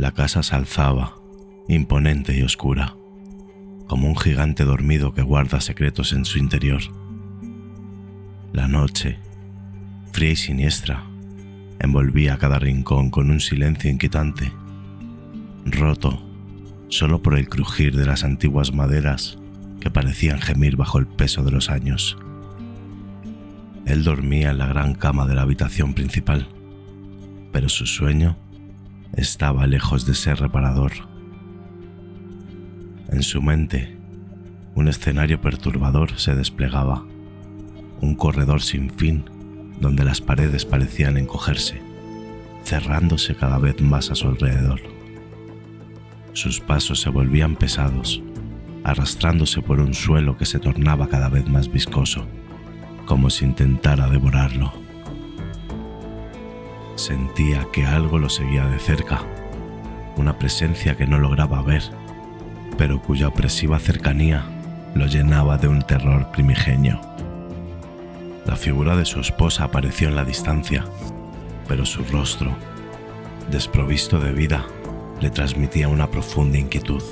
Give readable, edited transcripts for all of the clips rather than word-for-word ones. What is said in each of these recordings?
La casa se alzaba, imponente y oscura, como un gigante dormido que guarda secretos en su interior. La noche, fría y siniestra, envolvía cada rincón con un silencio inquietante, roto solo por el crujir de las antiguas maderas que parecían gemir bajo el peso de los años. Él dormía en la gran cama de la habitación principal, pero su sueño estaba lejos de ser reparador. En su mente, un escenario perturbador se desplegaba, un corredor sin fin donde las paredes parecían encogerse, cerrándose cada vez más a su alrededor. Sus pasos se volvían pesados, arrastrándose por un suelo que se tornaba cada vez más viscoso, como si intentara devorarlo. Sentía que algo lo seguía de cerca, una presencia que no lograba ver, pero cuya opresiva cercanía lo llenaba de un terror primigenio. La figura de su esposa apareció en la distancia, pero su rostro, desprovisto de vida, le transmitía una profunda inquietud.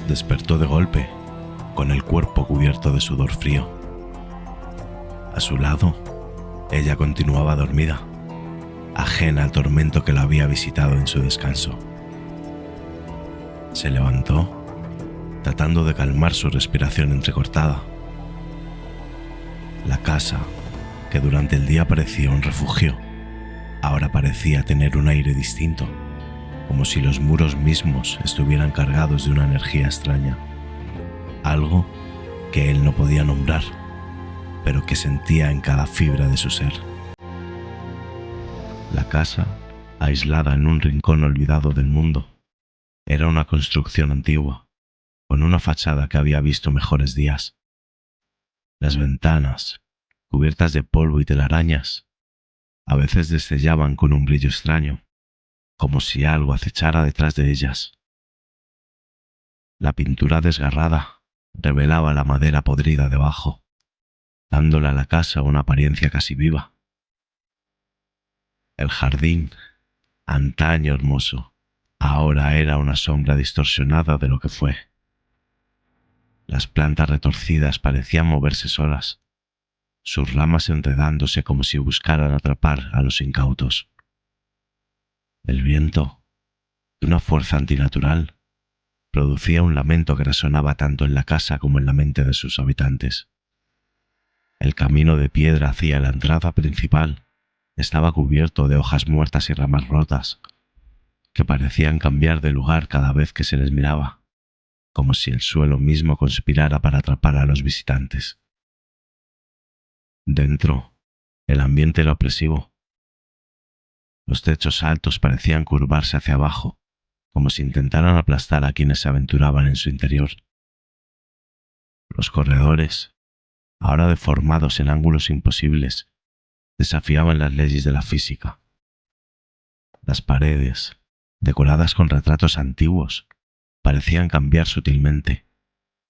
Despertó de golpe, con el cuerpo cubierto de sudor frío. A su lado, ella continuaba dormida, ajena al tormento que la había visitado en su descanso. Se levantó, tratando de calmar su respiración entrecortada. La casa, que durante el día parecía un refugio, ahora parecía tener un aire distinto, como si los muros mismos estuvieran cargados de una energía extraña, algo que él no podía nombrar, pero que sentía en cada fibra de su ser. La casa, aislada en un rincón olvidado del mundo, era una construcción antigua, con una fachada que había visto mejores días. Las ventanas, cubiertas de polvo y telarañas, a veces destellaban con un brillo extraño, como si algo acechara detrás de ellas. La pintura desgarrada revelaba la madera podrida debajo, dándole a la casa una apariencia casi viva. El jardín, antaño hermoso, ahora era una sombra distorsionada de lo que fue. Las plantas retorcidas parecían moverse solas, sus ramas enredándose como si buscaran atrapar a los incautos. El viento, de una fuerza antinatural, producía un lamento que resonaba tanto en la casa como en la mente de sus habitantes. El camino de piedra hacia la entrada principal estaba cubierto de hojas muertas y ramas rotas, que parecían cambiar de lugar cada vez que se les miraba, como si el suelo mismo conspirara para atrapar a los visitantes. Dentro, el ambiente era opresivo. Los techos altos parecían curvarse hacia abajo, como si intentaran aplastar a quienes se aventuraban en su interior. Los corredores, ahora deformados en ángulos imposibles, desafiaban las leyes de la física. Las paredes, decoradas con retratos antiguos, parecían cambiar sutilmente,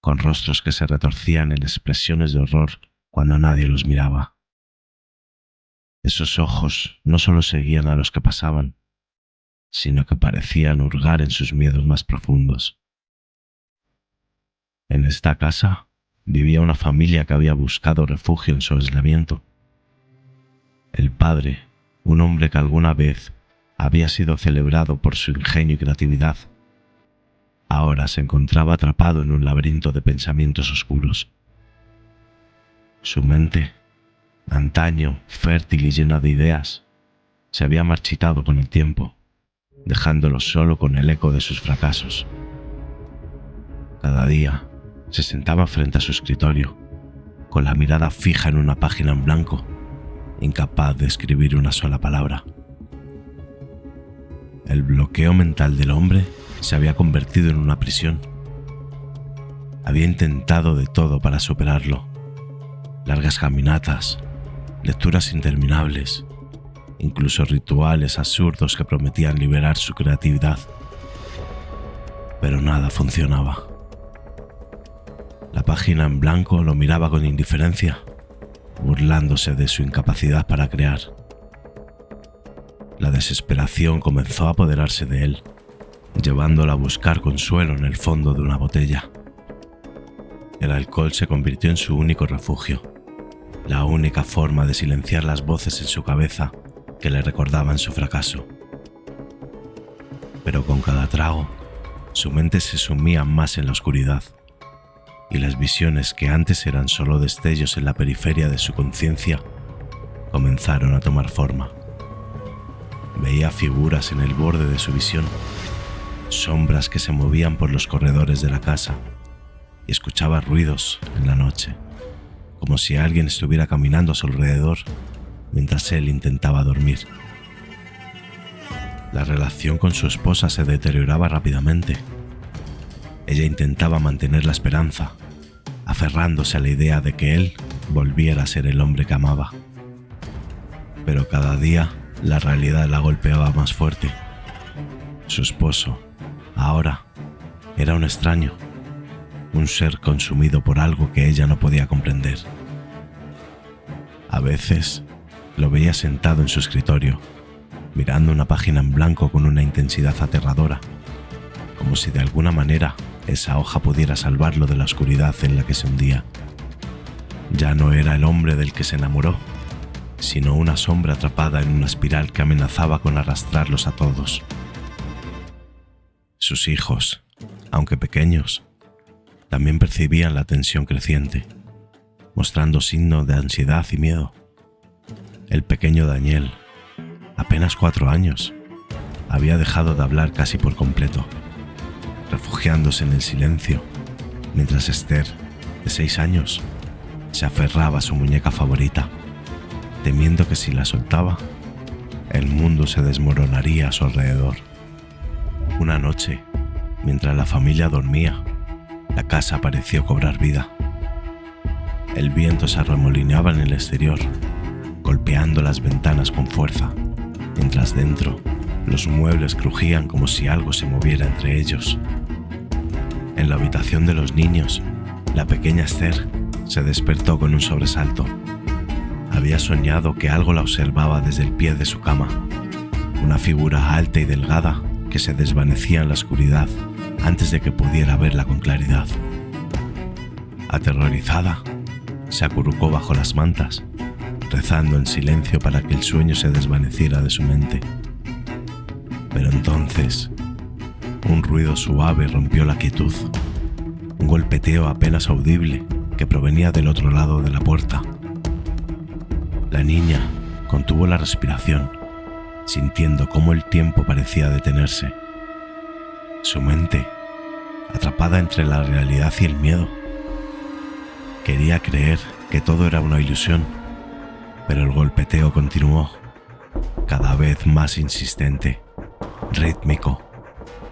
con rostros que se retorcían en expresiones de horror cuando nadie los miraba. Esos ojos no solo seguían a los que pasaban, sino que parecían hurgar en sus miedos más profundos. En esta casa vivía una familia que había buscado refugio en su aislamiento. El padre, un hombre que alguna vez había sido celebrado por su ingenio y creatividad, ahora se encontraba atrapado en un laberinto de pensamientos oscuros. Su mente, antaño fértil y llena de ideas, se había marchitado con el tiempo, dejándolo solo con el eco de sus fracasos. Cada día se sentaba frente a su escritorio, con la mirada fija en una página en blanco, incapaz de escribir una sola palabra. El bloqueo mental del hombre se había convertido en una prisión. Había intentado de todo para superarlo: largas caminatas, lecturas interminables, incluso rituales absurdos que prometían liberar su creatividad. Pero nada funcionaba. La página en blanco lo miraba con indiferencia, burlándose de su incapacidad para crear. La desesperación comenzó a apoderarse de él, llevándola a buscar consuelo en el fondo de una botella. El alcohol se convirtió en su único refugio, la única forma de silenciar las voces en su cabeza que le recordaban su fracaso. Pero con cada trago, su mente se sumía más en la oscuridad, y las visiones que antes eran solo destellos en la periferia de su conciencia comenzaron a tomar forma. Veía figuras en el borde de su visión, sombras que se movían por los corredores de la casa, y escuchaba ruidos en la noche, como si alguien estuviera caminando a su alrededor mientras él intentaba dormir. La relación con su esposa se deterioraba rápidamente. Ella intentaba mantener la esperanza, aferrándose a la idea de que él volviera a ser el hombre que amaba. Pero cada día la realidad la golpeaba más fuerte. Su esposo, ahora, era un extraño, un ser consumido por algo que ella no podía comprender. A veces lo veía sentado en su escritorio, mirando una página en blanco con una intensidad aterradora, como si de alguna manera esa hoja pudiera salvarlo de la oscuridad en la que se hundía. Ya no era el hombre del que se enamoró, sino una sombra atrapada en una espiral que amenazaba con arrastrarlos a todos. Sus hijos, aunque pequeños, también percibían la tensión creciente, mostrando signos de ansiedad y miedo. El pequeño Daniel, apenas 4 años, había dejado de hablar casi por completo, refugiándose en el silencio, mientras Esther, de 6 años, se aferraba a su muñeca favorita, temiendo que si la soltaba, el mundo se desmoronaría a su alrededor. Una noche, mientras la familia dormía, la casa pareció cobrar vida. El viento se arremolineaba en el exterior, golpeando las ventanas con fuerza, mientras dentro los muebles crujían como si algo se moviera entre ellos. En la habitación de los niños, la pequeña Esther se despertó con un sobresalto. Había soñado que algo la observaba desde el pie de su cama, una figura alta y delgada que se desvanecía en la oscuridad antes de que pudiera verla con claridad. Aterrorizada, se acurrucó bajo las mantas, rezando en silencio para que el sueño se desvaneciera de su mente. Pero entonces, un ruido suave rompió la quietud, un golpeteo apenas audible que provenía del otro lado de la puerta. La niña contuvo la respiración, sintiendo cómo el tiempo parecía detenerse. Su mente, atrapada entre la realidad y el miedo, quería creer que todo era una ilusión, pero el golpeteo continuó, cada vez más insistente, rítmico,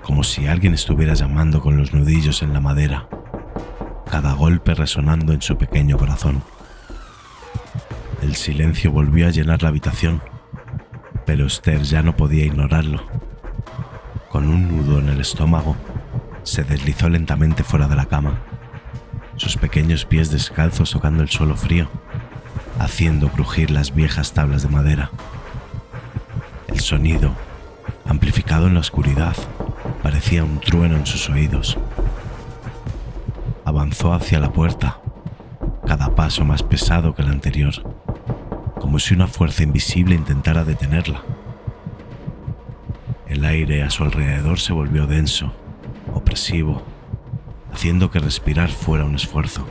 como si alguien estuviera llamando con los nudillos en la madera, cada golpe resonando en su pequeño corazón. El silencio volvió a llenar la habitación, pero Esther ya no podía ignorarlo. Con un nudo en el estómago, se deslizó lentamente fuera de la cama, sus pequeños pies descalzos tocando el suelo frío, haciendo crujir las viejas tablas de madera. El sonido, amplificado en la oscuridad, parecía un trueno en sus oídos. Avanzó hacia la puerta, cada paso más pesado que el anterior, como si una fuerza invisible intentara detenerla. El aire a su alrededor se volvió denso, opresivo, haciendo que respirar fuera un esfuerzo.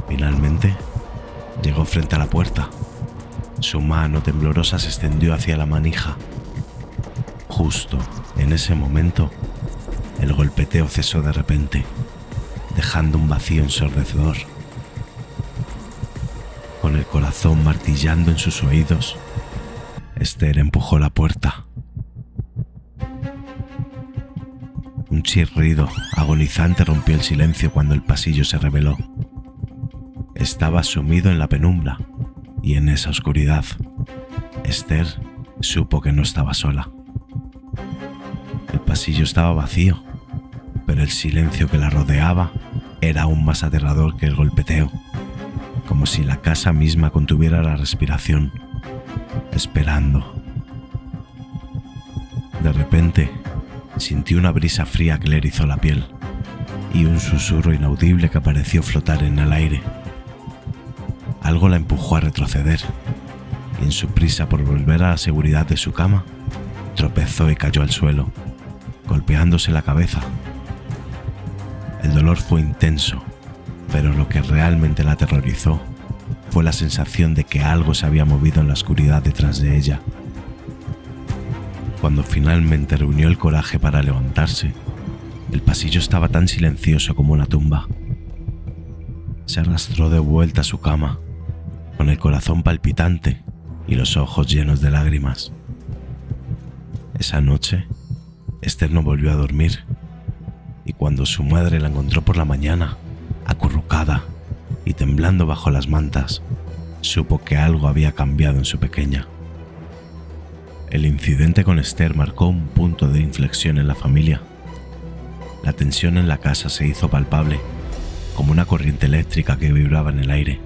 Finalmente, llegó frente a la puerta. Su mano temblorosa se extendió hacia la manija. Justo en ese momento, el golpeteo cesó de repente, dejando un vacío ensordecedor. Con el corazón martillando en sus oídos, Esther empujó la puerta. Un chirrido agonizante rompió el silencio cuando el pasillo se reveló. Estaba sumido en la penumbra, y en esa oscuridad, Esther supo que no estaba sola. El pasillo estaba vacío, pero el silencio que la rodeaba era aún más aterrador que el golpeteo, como si la casa misma contuviera la respiración, esperando De repente, sintió una brisa fría que le erizó la piel y un susurro inaudible que pareció flotar en el aire. Algo la empujó a retroceder y en su prisa por volver a la seguridad de su cama, tropezó y cayó al suelo, golpeándose la cabeza. El dolor fue intenso, pero lo que realmente la aterrorizó fue la sensación de que algo se había movido en la oscuridad detrás de ella. Cuando finalmente reunió el coraje para levantarse, el pasillo estaba tan silencioso como una tumba. Se arrastró de vuelta a su cama, con el corazón palpitante y los ojos llenos de lágrimas. Esa noche, Esther no volvió a dormir, y cuando su madre la encontró por la mañana, acurrucada y temblando bajo las mantas, supo que algo había cambiado en su pequeña. El incidente con Esther marcó un punto de inflexión en la familia. La tensión en la casa se hizo palpable, como una corriente eléctrica que vibraba en el aire.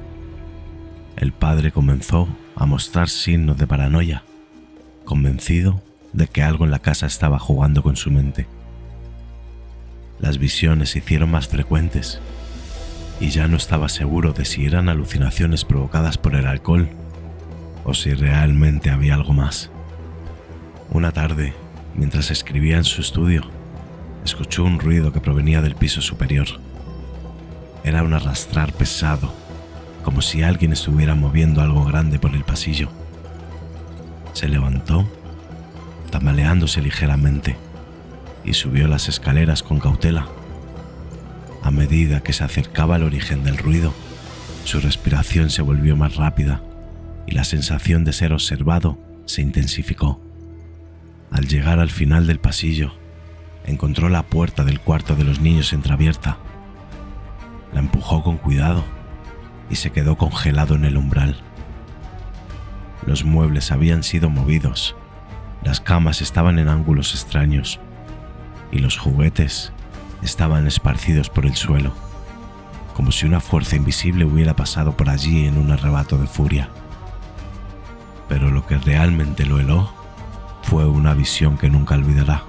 El padre comenzó a mostrar signos de paranoia, convencido de que algo en la casa estaba jugando con su mente. Las visiones se hicieron más frecuentes y ya no estaba seguro de si eran alucinaciones provocadas por el alcohol o si realmente había algo más. Una tarde, mientras escribía en su estudio, escuchó un ruido que provenía del piso superior. Era un arrastrar pesado, como si alguien estuviera moviendo algo grande por el pasillo. Se levantó, tambaleándose ligeramente, y subió las escaleras con cautela. A medida que se acercaba al origen del ruido, su respiración se volvió más rápida y la sensación de ser observado se intensificó. Al llegar al final del pasillo, encontró la puerta del cuarto de los niños entreabierta. La empujó con cuidado y se quedó congelado en el umbral. Los muebles habían sido movidos, las camas estaban en ángulos extraños y los juguetes estaban esparcidos por el suelo, como si una fuerza invisible hubiera pasado por allí en un arrebato de furia. Pero lo que realmente lo heló fue una visión que nunca olvidará.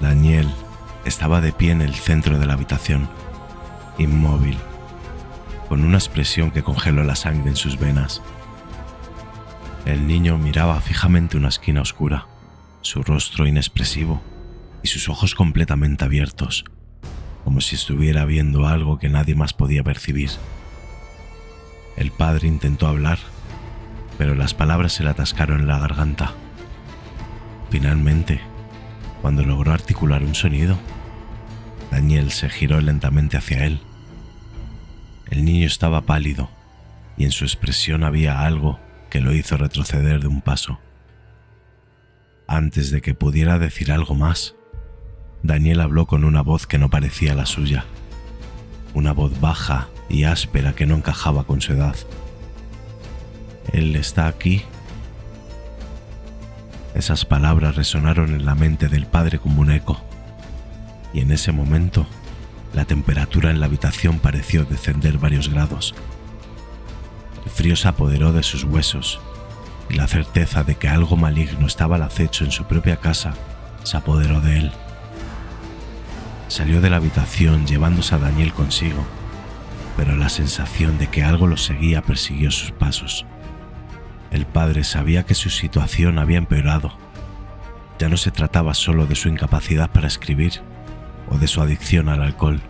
Daniel estaba de pie en el centro de la habitación, inmóvil, con una expresión que congeló la sangre en sus venas. El niño miraba fijamente una esquina oscura, su rostro inexpresivo y sus ojos completamente abiertos, como si estuviera viendo algo que nadie más podía percibir. El padre intentó hablar, pero las palabras se le atascaron en la garganta. Finalmente, cuando logró articular un sonido, Daniel se giró lentamente hacia él. El niño estaba pálido y en su expresión había algo que lo hizo retroceder de un paso. Antes de que pudiera decir algo más, Daniel habló con una voz que no parecía la suya, una voz baja y áspera que no encajaba con su edad. «¿Él está aquí?» Esas palabras resonaron en la mente del padre como un eco, y en ese momento la temperatura en la habitación pareció descender varios grados. El frío se apoderó de sus huesos y la certeza de que algo maligno estaba al acecho en su propia casa se apoderó de él. Salió de la habitación llevándose a Daniel consigo, pero la sensación de que algo lo seguía persiguió sus pasos. El padre sabía que su situación había empeorado. Ya no se trataba solo de su incapacidad para escribir o de su adicción al alcohol.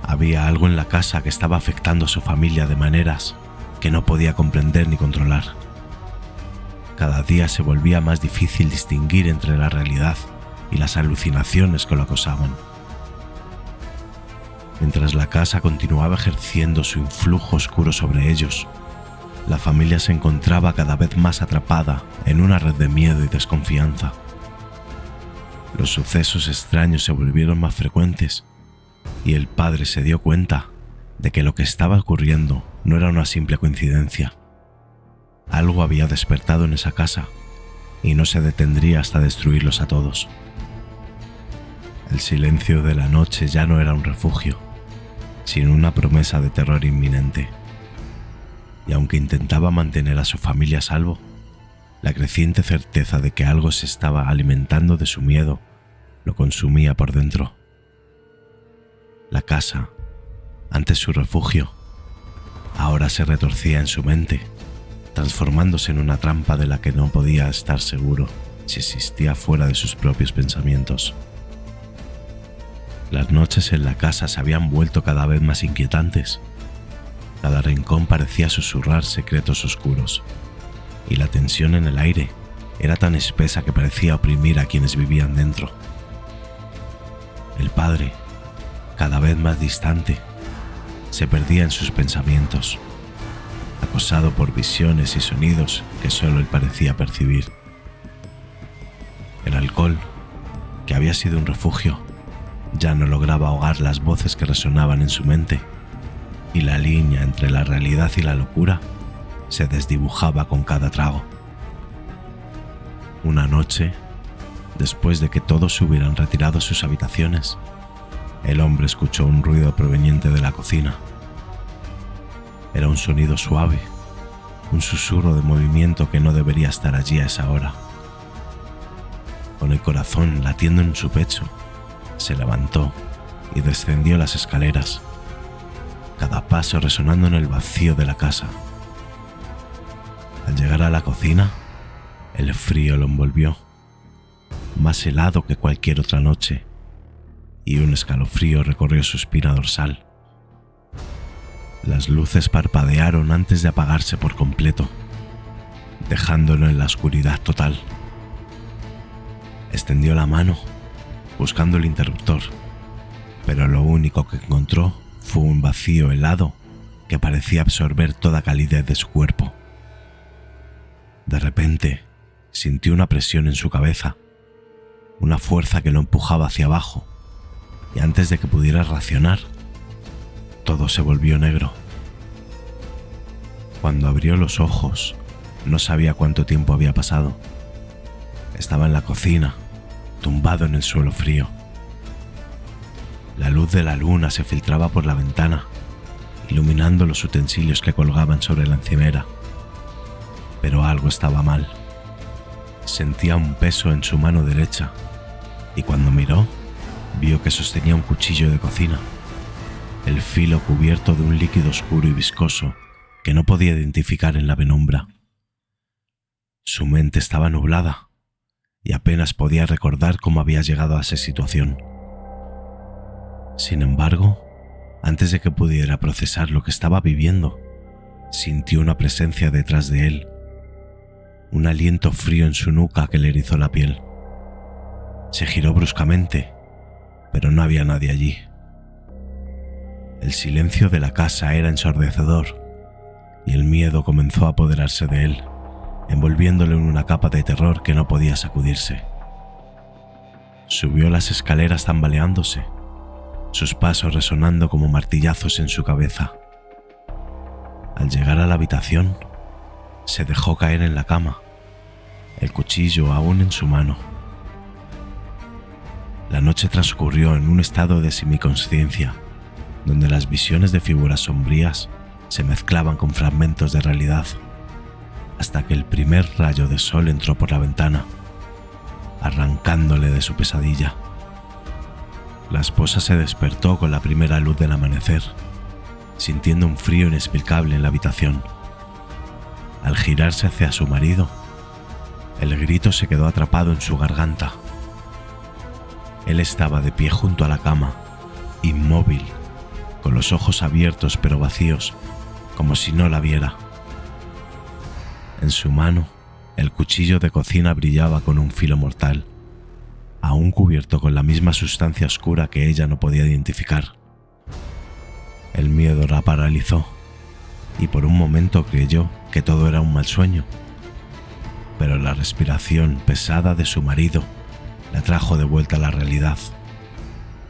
Había algo en la casa que estaba afectando a su familia de maneras que no podía comprender ni controlar. Cada día se volvía más difícil distinguir entre la realidad y las alucinaciones que lo acosaban. Mientras la casa continuaba ejerciendo su influjo oscuro sobre ellos, la familia se encontraba cada vez más atrapada en una red de miedo y desconfianza. Los sucesos extraños se volvieron más frecuentes y el padre se dio cuenta de que lo que estaba ocurriendo no era una simple coincidencia. Algo había despertado en esa casa y no se detendría hasta destruirlos a todos. El silencio de la noche ya no era un refugio, sino una promesa de terror inminente. Y aunque intentaba mantener a su familia a salvo, La creciente certeza de que algo se estaba alimentando de su miedo lo consumía por dentro. La casa, antes su refugio, ahora se retorcía en su mente, transformándose en una trampa de la que no podía estar seguro si existía fuera de sus propios pensamientos. Las noches en la casa se habían vuelto cada vez más inquietantes. Cada rincón parecía susurrar secretos oscuros, y la tensión en el aire era tan espesa que parecía oprimir a quienes vivían dentro. El padre, cada vez más distante, se perdía en sus pensamientos, acosado por visiones y sonidos que solo él parecía percibir. El alcohol, que había sido un refugio, ya no lograba ahogar las voces que resonaban en su mente, y la línea entre la realidad y la locura se desdibujaba con cada trago. Una noche, después de que todos se hubieran retirado a sus habitaciones, el hombre escuchó un ruido proveniente de la cocina. Era un sonido suave, un susurro de movimiento que no debería estar allí a esa hora. Con el corazón latiendo en su pecho, se levantó y descendió las escaleras, cada paso resonando en el vacío de la casa. Al llegar a la cocina, el frío lo envolvió, más helado que cualquier otra noche, y un escalofrío recorrió su espina dorsal. Las luces parpadearon antes de apagarse por completo, dejándolo en la oscuridad total. Extendió la mano, buscando el interruptor, pero lo único que encontró fue un vacío helado que parecía absorber toda calidez de su cuerpo. De repente, sintió una presión en su cabeza, una fuerza que lo empujaba hacia abajo, y antes de que pudiera reaccionar, todo se volvió negro. Cuando abrió los ojos, no sabía cuánto tiempo había pasado. Estaba en la cocina, tumbado en el suelo frío. La luz de la luna se filtraba por la ventana, iluminando los utensilios que colgaban sobre la encimera. Pero algo estaba mal. Sentía un peso en su mano derecha, y cuando miró, vio que sostenía un cuchillo de cocina, el filo cubierto de un líquido oscuro y viscoso que no podía identificar en la penumbra. Su mente estaba nublada, y apenas podía recordar cómo había llegado a esa situación. Sin embargo, antes de que pudiera procesar lo que estaba viviendo, sintió una presencia detrás de él, un aliento frío en su nuca que le erizó la piel. Se giró bruscamente, pero no había nadie allí. El silencio de la casa era ensordecedor, y el miedo comenzó a apoderarse de él, envolviéndole en una capa de terror que no podía sacudirse. Subió las escaleras tambaleándose, sus pasos resonando como martillazos en su cabeza. Al llegar a la habitación, se dejó caer en la cama, el cuchillo aún en su mano. La noche transcurrió en un estado de semiconsciencia, donde las visiones de figuras sombrías se mezclaban con fragmentos de realidad, hasta que el primer rayo de sol entró por la ventana, arrancándole de su pesadilla. La esposa se despertó con la primera luz del amanecer, sintiendo un frío inexplicable en la habitación. Al girarse hacia su marido, el grito se quedó atrapado en su garganta. Él estaba de pie junto a la cama, inmóvil, con los ojos abiertos pero vacíos, como si no la viera. En su mano, el cuchillo de cocina brillaba con un filo mortal, aún cubierto con la misma sustancia oscura que ella no podía identificar. El miedo la paralizó, y por un momento creyó que todo era un mal sueño, pero la respiración pesada de su marido la trajo de vuelta a la realidad,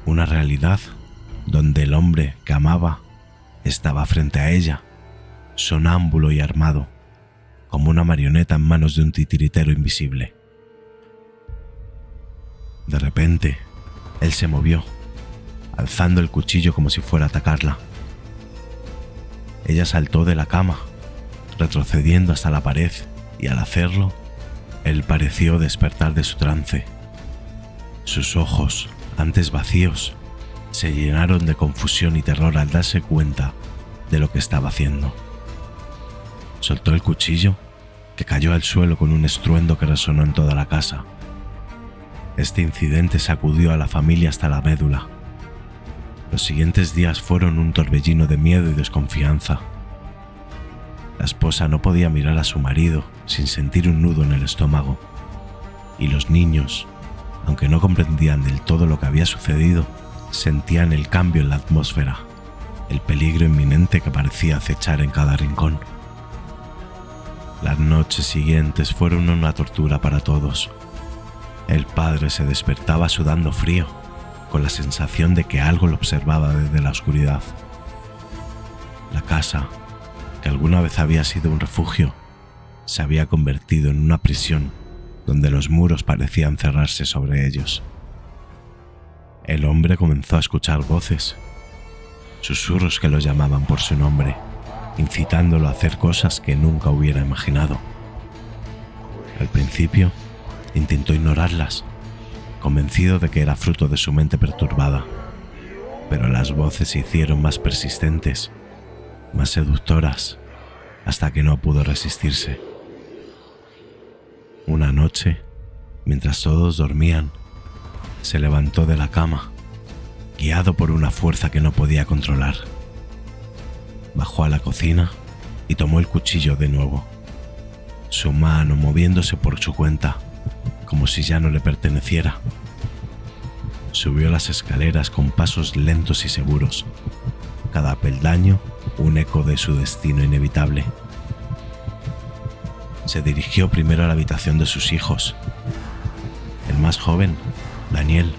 una realidad donde el hombre que amaba estaba frente a ella, sonámbulo y armado, como una marioneta en manos de un titiritero invisible. De repente, él se movió, alzando el cuchillo como si fuera a atacarla. Ella saltó de la cama, retrocediendo hasta la pared, y al hacerlo, Él pareció despertar de su trance. Sus ojos, antes vacíos, se llenaron de confusión y terror al darse cuenta de lo que estaba haciendo. Soltó el cuchillo, que cayó al suelo con un estruendo que resonó en toda la casa. Este incidente sacudió a la familia hasta la médula. Los siguientes días fueron un torbellino de miedo y desconfianza. La esposa no podía mirar a su marido sin sentir un nudo en el estómago, y los niños, aunque no comprendían del todo lo que había sucedido, sentían el cambio en la atmósfera, el peligro inminente que parecía acechar en cada rincón. Las noches siguientes fueron una tortura para todos. El padre se despertaba sudando frío, con la sensación de que algo lo observaba desde la oscuridad. La casa, que alguna vez había sido un refugio, se había convertido en una prisión donde los muros parecían cerrarse sobre ellos. El hombre comenzó a escuchar voces, susurros que lo llamaban por su nombre, incitándolo a hacer cosas que nunca hubiera imaginado. Al principio, intentó ignorarlas, convencido de que era fruto de su mente perturbada, pero las voces se hicieron más persistentes, más seductoras, hasta que no pudo resistirse. Una noche, mientras todos dormían, se levantó de la cama, guiado por una fuerza que no podía controlar. Bajó a la cocina y tomó el cuchillo de nuevo, su mano moviéndose por su cuenta, como si ya no le perteneciera. Subió las escaleras con pasos lentos y seguros, cada peldaño un eco de su destino inevitable. Se dirigió primero a la habitación de sus hijos. El más joven, Daniel,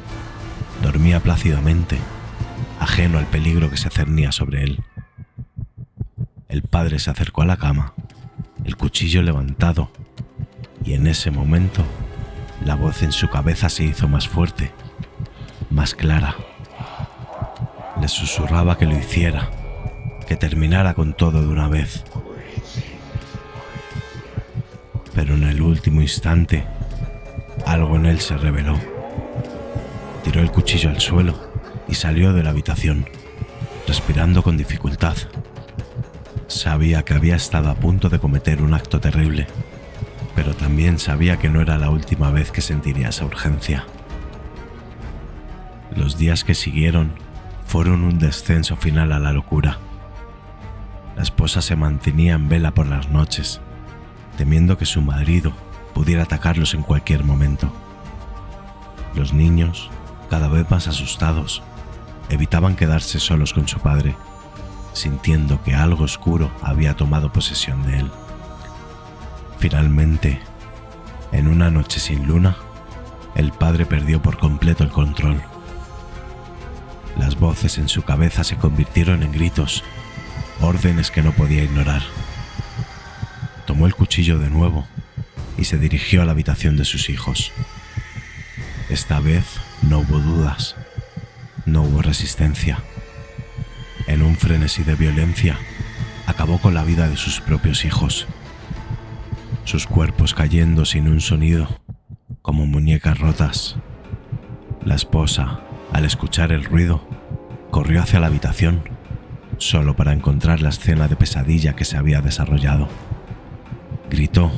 dormía plácidamente, ajeno al peligro que se cernía sobre él. El padre se acercó a la cama, el cuchillo levantado, y en ese momento la voz en su cabeza se hizo más fuerte, más clara. Le susurraba que lo hiciera, que terminara con todo de una vez. Pero en el último instante, algo en él se reveló. Tiró el cuchillo al suelo y salió de la habitación, respirando con dificultad. Sabía que había estado a punto de cometer un acto terrible, pero también sabía que no era la última vez que sentiría esa urgencia. Los días que siguieron fueron un descenso final a la locura. La esposa se mantenía en vela por las noches, temiendo que su marido pudiera atacarlos en cualquier momento. Los niños, cada vez más asustados, evitaban quedarse solos con su padre, sintiendo que algo oscuro había tomado posesión de él. Finalmente, en una noche sin luna, el padre perdió por completo el control. Las voces en su cabeza se convirtieron en gritos, órdenes que no podía ignorar. Tomó el cuchillo de nuevo y se dirigió a la habitación de sus hijos. Esta vez no hubo dudas, no hubo resistencia. En un frenesí de violencia, acabó con la vida de sus propios hijos. Sus cuerpos cayendo sin un sonido, como muñecas rotas. La esposa, al escuchar el ruido, corrió hacia la habitación, solo para encontrar la escena de pesadilla que se había desarrollado. Gritó,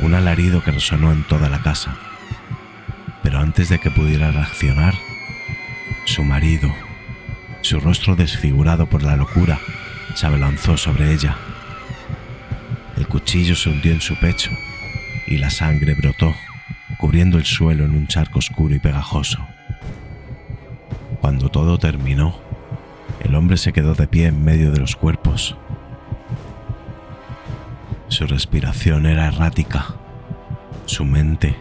un alarido que resonó en toda la casa. Pero antes de que pudiera reaccionar, su marido, su rostro desfigurado por la locura, se abalanzó sobre ella. El cuchillo se hundió en su pecho y la sangre brotó, cubriendo el suelo en un charco oscuro y pegajoso. Cuando todo terminó, el hombre se quedó de pie en medio de los cuerpos. Su respiración era errática, su mente,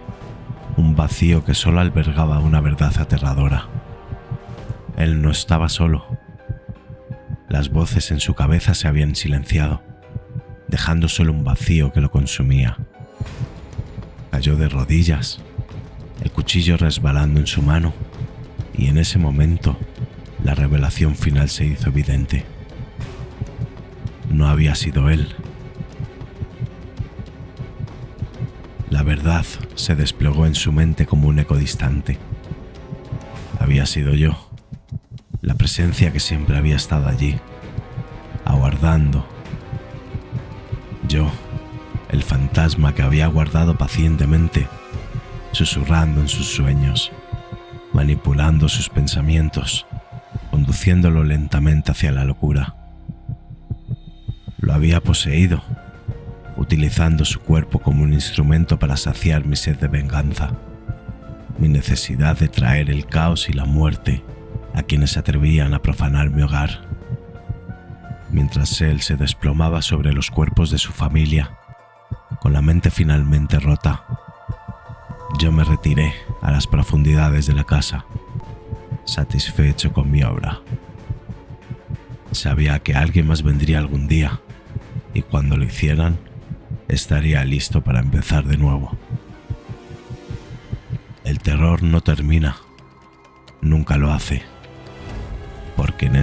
un vacío que solo albergaba una verdad aterradora. Él no estaba solo. Las voces en su cabeza se habían silenciado, dejando solo un vacío que lo consumía. Cayó de rodillas, el cuchillo resbalando en su mano, y en ese momento la revelación final se hizo evidente. No había sido él. La verdad se desplegó en su mente como un eco distante. Había sido yo, la presencia que siempre había estado allí, aguardando. Yo, el fantasma que había aguardado pacientemente, susurrando en sus sueños, manipulando sus pensamientos, conduciéndolo lentamente hacia la locura. Lo había poseído, utilizando su cuerpo como un instrumento para saciar mi sed de venganza, mi necesidad de traer el caos y la muerte a quienes se atrevían a profanar mi hogar. Mientras él se desplomaba sobre los cuerpos de su familia, con la mente finalmente rota, yo me retiré a las profundidades de la casa, satisfecho con mi obra. Sabía que alguien más vendría algún día, y cuando lo hicieran, estaría listo para empezar de nuevo. El terror no termina, nunca lo hace, porque en